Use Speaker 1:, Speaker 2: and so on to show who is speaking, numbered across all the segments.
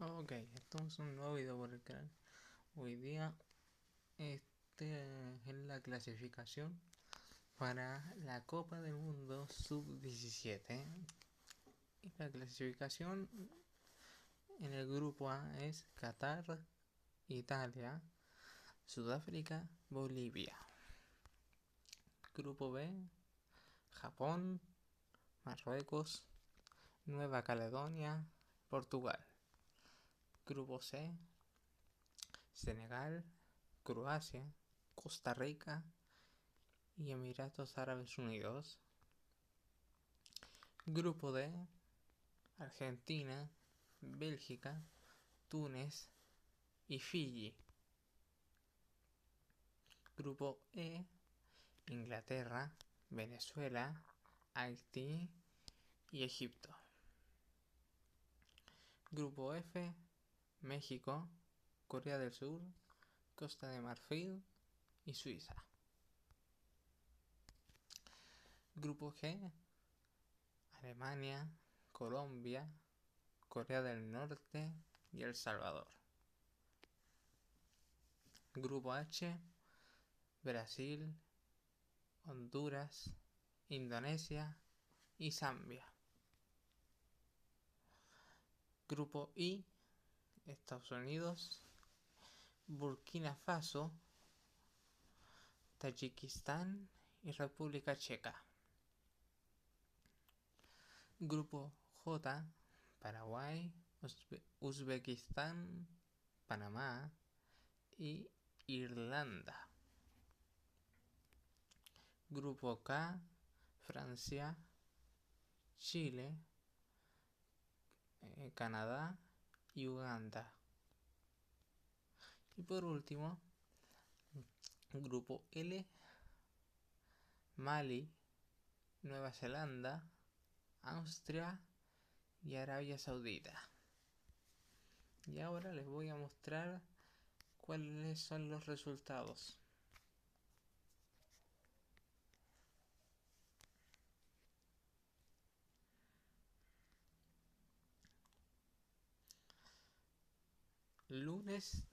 Speaker 1: Ok, esto es un nuevo video por el canal. Hoy día es la clasificación para la Copa del Mundo Sub-17. Y la clasificación en el grupo A es Qatar, Italia, Sudáfrica, Bolivia. Grupo B, Japón, Marruecos, Nueva Caledonia, Portugal. Grupo C, Senegal, Croacia, Costa Rica y Emiratos Árabes Unidos. Grupo D, Argentina, Bélgica, Túnez y Fiji. Grupo E, Inglaterra, Venezuela, Haití y Egipto. Grupo F, México, Corea del Sur, Costa de Marfil y Suiza. Grupo G, Alemania, Colombia, Corea del Norte y El Salvador. Grupo H, Brasil, Honduras, Indonesia y Zambia. Grupo I, Estados Unidos, Burkina Faso, Tayikistán y República Checa. Grupo J, Paraguay, Uzbekistán, Panamá y Irlanda. Grupo K, Francia, Chile, Canadá y Uganda. Y por último, Grupo L, Mali, Nueva Zelanda, Austria y Arabia Saudita. Y ahora les voy a mostrar cuáles son los resultados. Lunes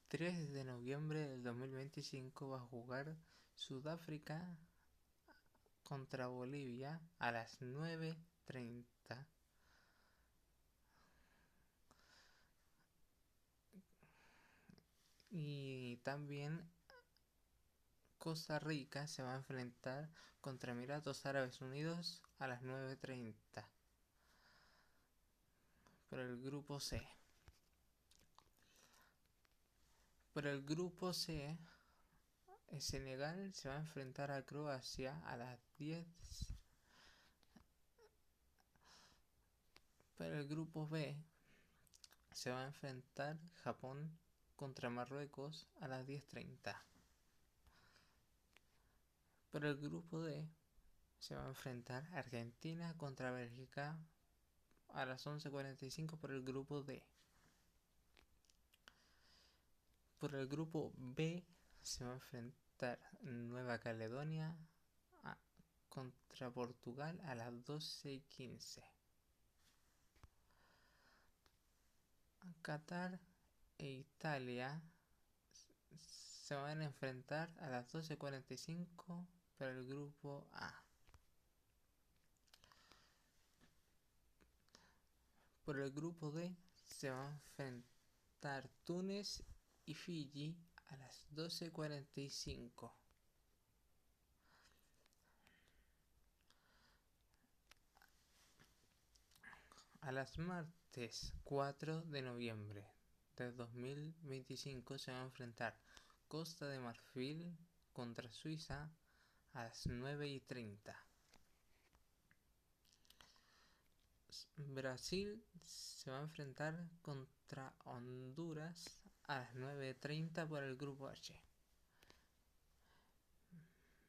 Speaker 1: 3 de noviembre del 2025 va a jugar Sudáfrica contra Bolivia a las 9:30. Y también Costa Rica se va a enfrentar contra Emiratos Árabes Unidos a las 9:30 por el grupo C. Por el grupo C, Senegal se va a enfrentar a Croacia a las 10. Por el grupo B, se va a enfrentar Japón contra Marruecos a las 10:30. Por el grupo D, se va a enfrentar Argentina contra Bélgica a las 11:45 por el grupo D. Por el grupo B, se va a enfrentar Nueva Caledonia contra Portugal a las 12:15. Qatar e Italia se van a enfrentar a las 12:45 por el grupo A. Por el grupo D se van a enfrentar Túnez y Fiji a las 12:45. A las martes 4 de noviembre de 2025 se va a enfrentar Costa de Marfil contra Suiza a las 9:30. Brasil se va a enfrentar contra Honduras a las 9:30 por el grupo H.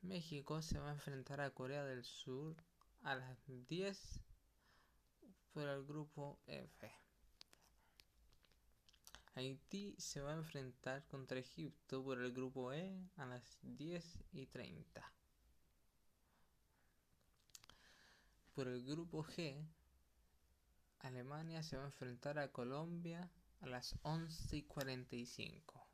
Speaker 1: México se va a enfrentar a Corea del Sur a las 10 por el grupo F. Haití se va a enfrentar contra Egipto por el grupo E a las 10:30. Por el grupo G, Alemania se va a enfrentar a Colombia a las 11:45.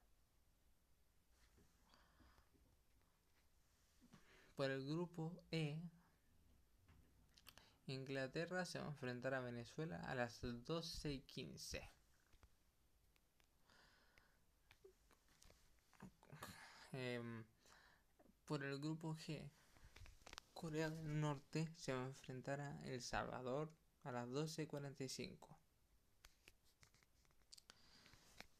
Speaker 1: Por el grupo E, Inglaterra se va a enfrentar a Venezuela a las 12:15. Por el grupo G, Corea del Norte se va a enfrentar a El Salvador a las 12:45.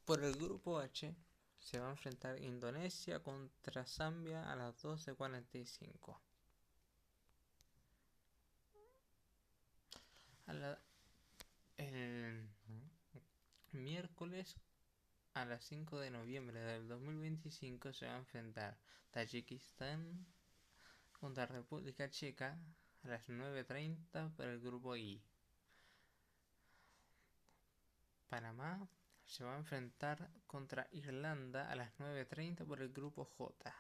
Speaker 1: Por el grupo H se va a enfrentar Indonesia contra Zambia a las 12:45. El miércoles a las 5 de noviembre del 2025 se va a enfrentar Tayikistán contra República Checa a las 9:30 por el grupo I. Panamá se va a enfrentar contra Irlanda a las 9:30 por el grupo J.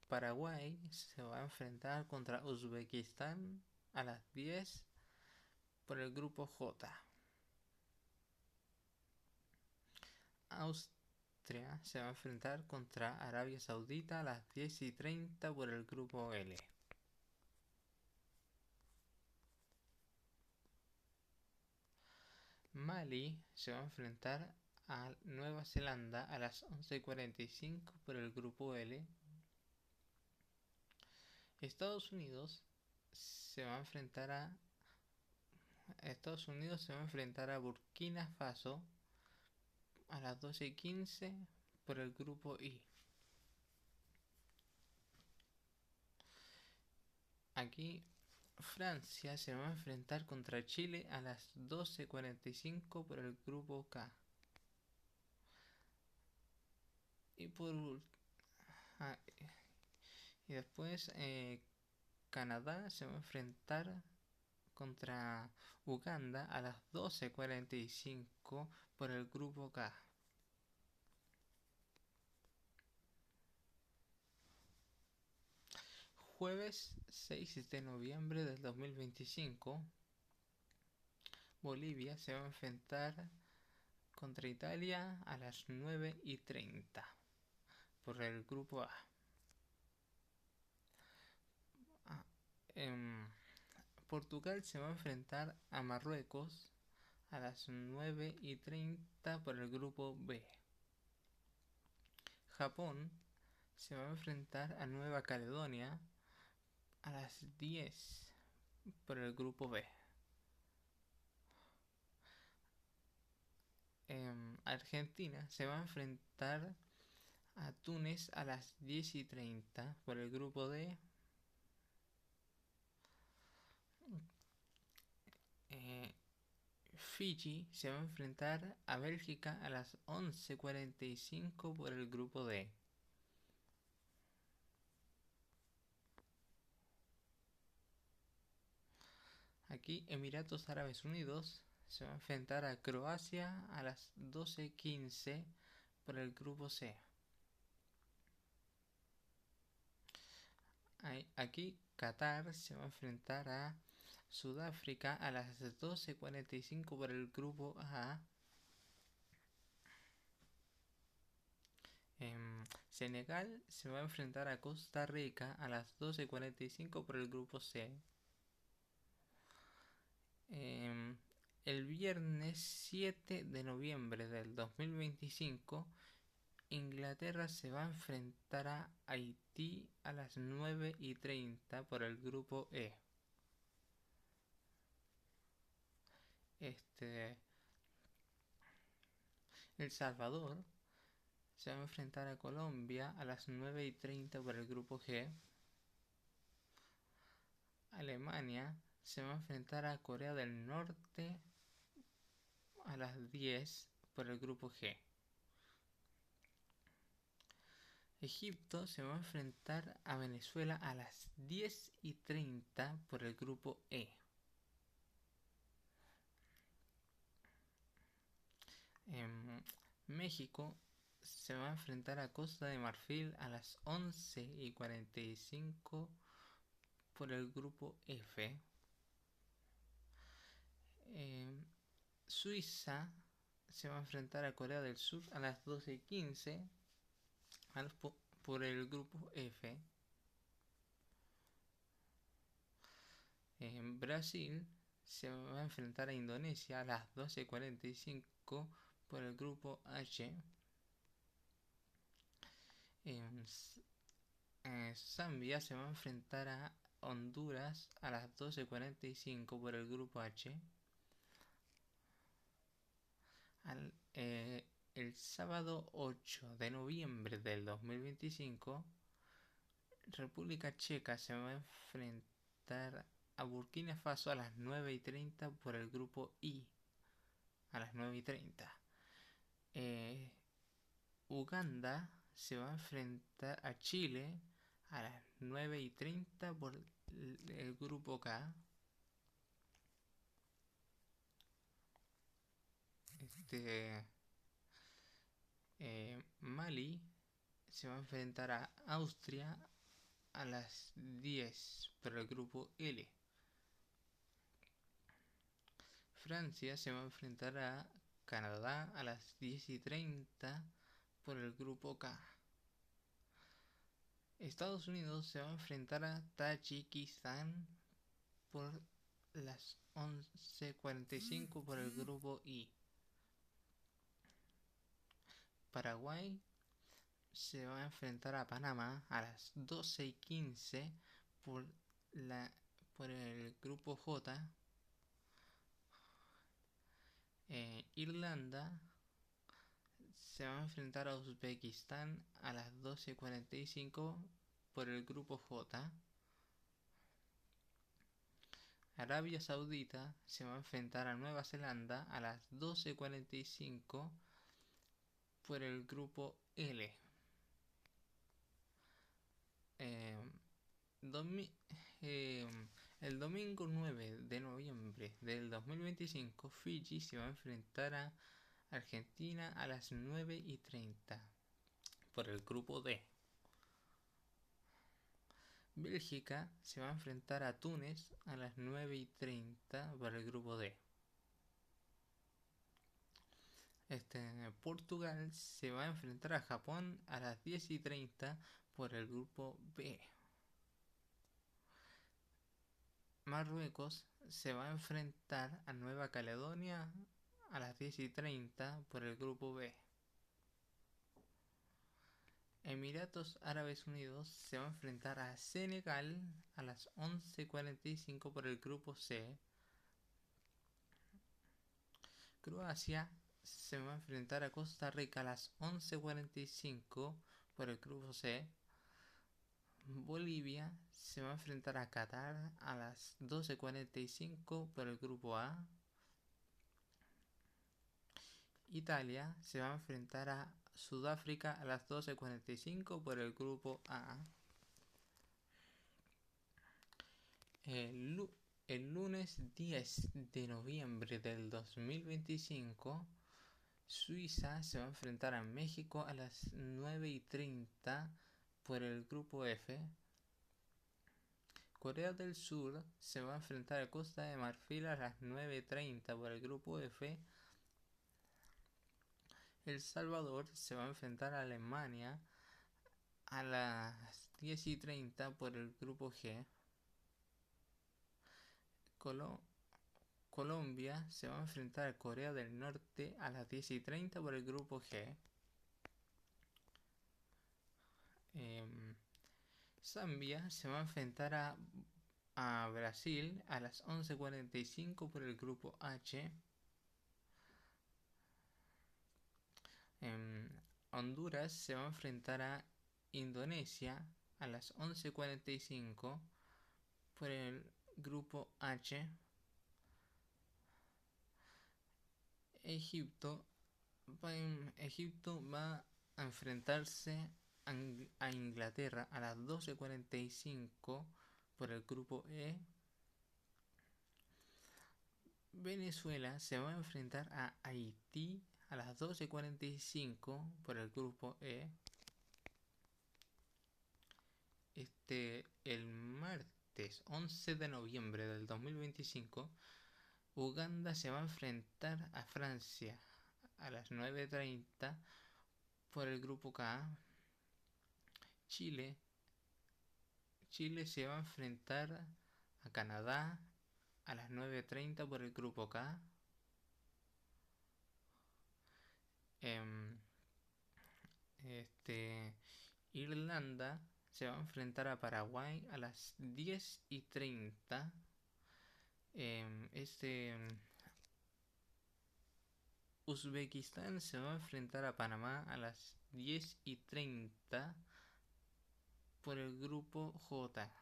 Speaker 1: Paraguay se va a enfrentar contra Uzbekistán a las 10 por el grupo J. Austria se va a enfrentar contra Arabia Saudita a las 10:30 por el grupo L. Mali se va a enfrentar a Nueva Zelanda a las 11:45 por el grupo L. Estados Unidos se va a enfrentar a Burkina Faso a las 12:15 por el grupo I. Aquí Francia se va a enfrentar contra Chile a las 12:45 por el grupo K. Y después Canadá se va a enfrentar contra Uganda a las 12:45 por el grupo K. Jueves 6 de noviembre del 2025, Bolivia se va a enfrentar contra Italia a las 9:30 por el grupo A. Portugal se va a enfrentar a Marruecos a las 9:30 por el grupo B. Japón se va a enfrentar a Nueva Caledonia a las 10 por el grupo B. Argentina se va a enfrentar a Túnez a las 10:30 por el grupo D. Fiji se va a enfrentar a Bélgica a las 11:45 por el grupo D. Aquí Emiratos Árabes Unidos se va a enfrentar a Croacia a las 12:15 por el grupo C. Aquí Qatar se va a enfrentar a Sudáfrica a las 12:45 por el grupo A. Senegal se va a enfrentar a Costa Rica a las 12:45 por el grupo C. El viernes 7 de noviembre del 2025, Inglaterra se va a enfrentar a Haití a las 9:30 por el grupo E. El Salvador se va a enfrentar a Colombia a las 9:30 por el grupo G. Alemania se va a enfrentar a Corea del Norte a las 10 por el grupo G. Egipto se va a enfrentar a Venezuela a las 10:30 por el grupo E. México se va a enfrentar a Costa de Marfil a las 11:45 por el grupo F. Eh, Suiza se va a enfrentar a Corea del Sur a las 12:15 por el grupo F. Brasil se va a enfrentar a Indonesia a las 12:45 por el grupo H. Zambia se va a enfrentar a Honduras a las 12:45 por el grupo H. El sábado 8 de noviembre del 2025, República Checa se va a enfrentar a Burkina Faso a las 9:30 por el grupo I. A las 9:30. Uganda se va a enfrentar a Chile a las 9:30 por el grupo K. Mali se va a enfrentar a Austria a las 10 por el grupo L. Francia se va a enfrentar a Canadá a las 10:30 por el grupo K. Estados Unidos se va a enfrentar a Tayikistán por las 11:45 por el grupo I. Paraguay se va a enfrentar a Panamá a las 12:15 por el grupo J. Irlanda se va a enfrentar a Uzbekistán a las 12:45 por el grupo J. Arabia Saudita se va a enfrentar a Nueva Zelanda a las 12:45 por el grupo L. El domingo 9 de noviembre del 2025, Fiji se va a enfrentar a Argentina a las 9:30 por el grupo D. Bélgica se va a enfrentar a Túnez a las 9:30 por el grupo D. Portugal se va a enfrentar a Japón a las 10:30 por el grupo B. Marruecos se va a enfrentar a Nueva Caledonia a las 10:30 por el grupo B. Emiratos Árabes Unidos se va a enfrentar a Senegal a las 11:45 por el grupo C. Croacia se va a enfrentar a Costa Rica a las 11:45 por el grupo C. Bolivia se va a enfrentar a Qatar a las 12:45 por el grupo A. Italia se va a enfrentar a Sudáfrica a las 12:45 por el grupo A. El lunes 10 de noviembre del 2025, Suiza se va a enfrentar a México a las 9:30 por el grupo F. Corea del Sur se va a enfrentar a Costa de Marfil a las 9:30 por el grupo F. El Salvador se va a enfrentar a Alemania a las 10:30 por el grupo G. Colombia se va a enfrentar a Corea del Norte a las 10:30 por el grupo G. Zambia se va a enfrentar a Brasil a las 11:45 por el grupo H. Honduras se va a enfrentar a Indonesia a las 11:45 por el grupo H. Egipto va a enfrentarse a Inglaterra a las 12:45 por el grupo E. Venezuela se va a enfrentar a Haití a las 12:45 por el grupo E. El martes 11 de noviembre del 2025, Uganda se va a enfrentar a Francia a las 9:30 por el grupo K. Chile se va a enfrentar a Canadá a las 9:30 por el grupo K. Em, Irlanda se va a enfrentar a Paraguay a las 10:30. Em, Uzbekistán se va a enfrentar a Panamá a las 10:30 por el grupo J.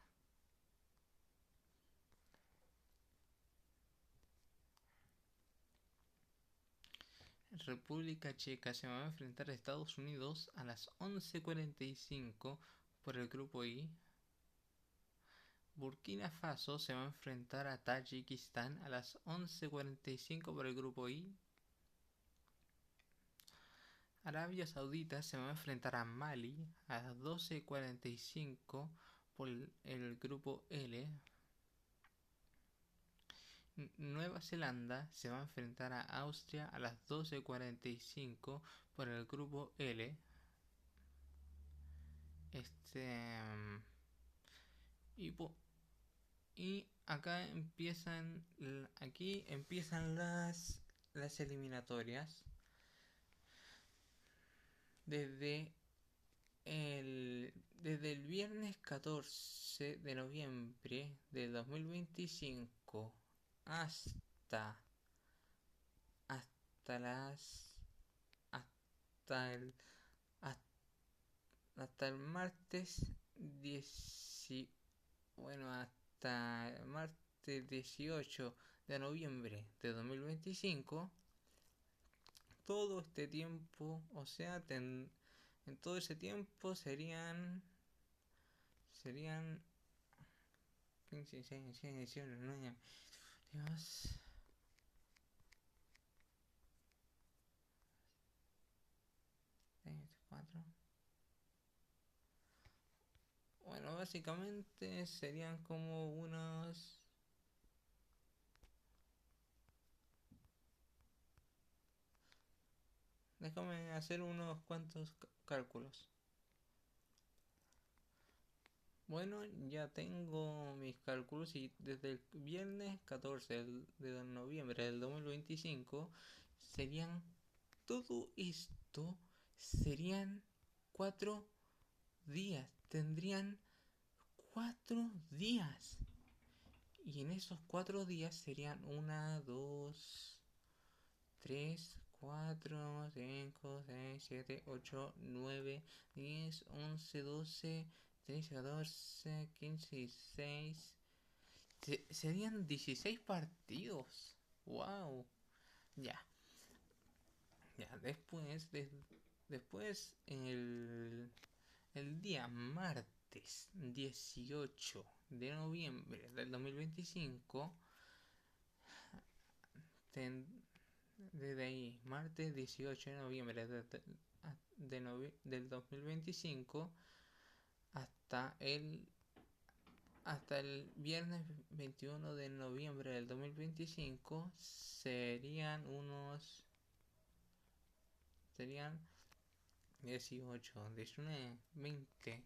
Speaker 1: República Checa se va a enfrentar a Estados Unidos a las 11:45 por el grupo I. Burkina Faso se va a enfrentar a Tayikistán a las 11:45 por el grupo I. Arabia Saudita se va a enfrentar a Mali a las 12:45 por el grupo L. Nueva Zelanda se va a enfrentar a Austria a las 12:45 por el grupo L. Y acá empiezan las eliminatorias. Desde el viernes 14 de noviembre del 2025 hasta el martes 18 de noviembre de 2025, todo este tiempo, o sea, en todo ese tiempo serían 15, 16, 17, 18, 19, Dios, 4. Bueno, básicamente serían como unos... Déjame hacer unos cuantos cálculos. Bueno, ya tengo mis cálculos y desde el viernes 14 de noviembre del 2025 serían... Todo esto serían 4 días. Tendrían 4 días. Y en esos 4 días serían 1, 2, 3, 4, 5, 6, 7, 8, 9, 10, 11, 12, 13, 14, 15, 16. Serían 16 partidos. ¡Wow! Ya. Después el día martes 18 de noviembre del 2025, desde ahí, martes 18 de noviembre del 2025 hasta el viernes 21 de noviembre del 2025 serían 18, 19, 20,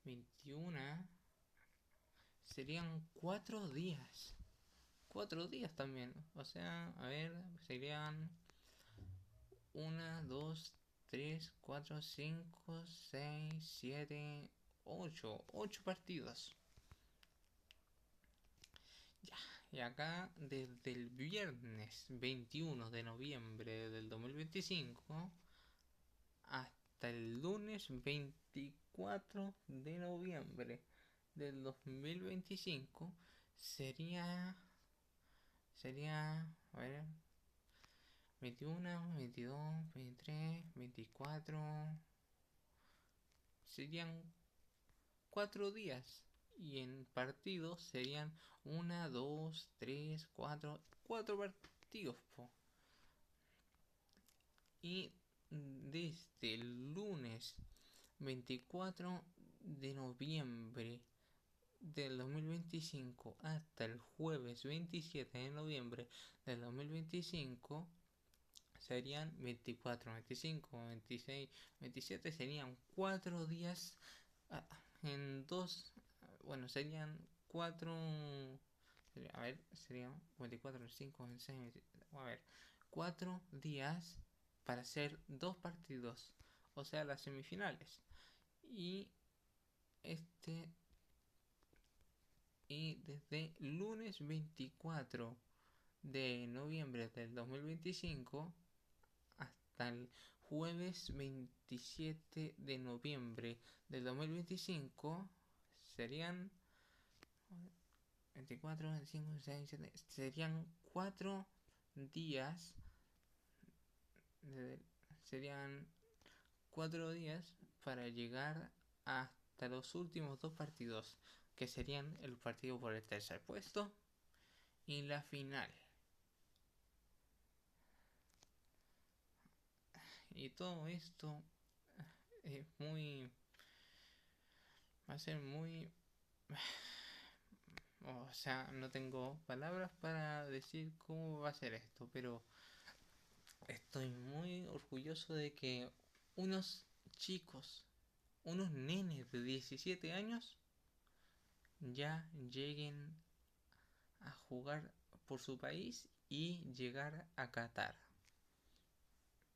Speaker 1: 21. Serían 4 días. 4 días también. O sea, a ver, serían 1, 2, 3, 4, 5, 6, 7, 8. 8 partidos. Ya. Y acá, desde el viernes 21 de noviembre del 2025 hasta el lunes 24 de noviembre del 2025 sería, a ver, 21, 22, 23, 24, serían 4 días. Y en partidos serían 1, 2, 3, 4 partidos. Y desde el lunes 24 de noviembre del 2025 hasta el jueves 27 de noviembre del 2025 serían 24, 25, 26, 27, serían 4 días en dos, bueno, serían 4, a ver, serían 24, 25, 26, 27, a ver, 4 días para hacer dos partidos, o sea, las semifinales. Y este y desde lunes 24 de noviembre del 2025 hasta el jueves 27 de noviembre del 2025 serían 24, 25, 26, 27, serían 4 días, serían 4 días para llegar hasta los últimos dos partidos, que serían el partido por el tercer puesto y la final. Y todo esto es muy... va a ser muy... O sea, no tengo palabras para decir cómo va a ser esto, pero estoy muy orgulloso de que unos chicos, unos nenes de 17 años, ya lleguen a jugar por su país y llegar a Qatar.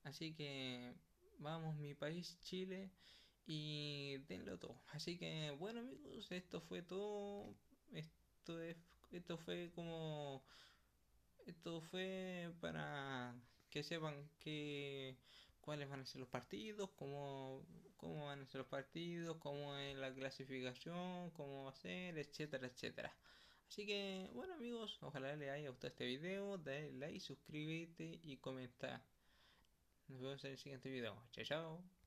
Speaker 1: Así que vamos, mi país, Chile, y denlo todo. Así que bueno, amigos, esto fue todo. Esto es, esto fue como, esto fue para que sepan que cuáles van a ser los partidos, cómo van a ser los partidos, cómo es la clasificación, cómo va a ser, etcétera, etcétera. Así que bueno, amigos, ojalá les haya gustado este video, dale like, suscríbete y comenta. Nos vemos en el siguiente video. Chao, chao.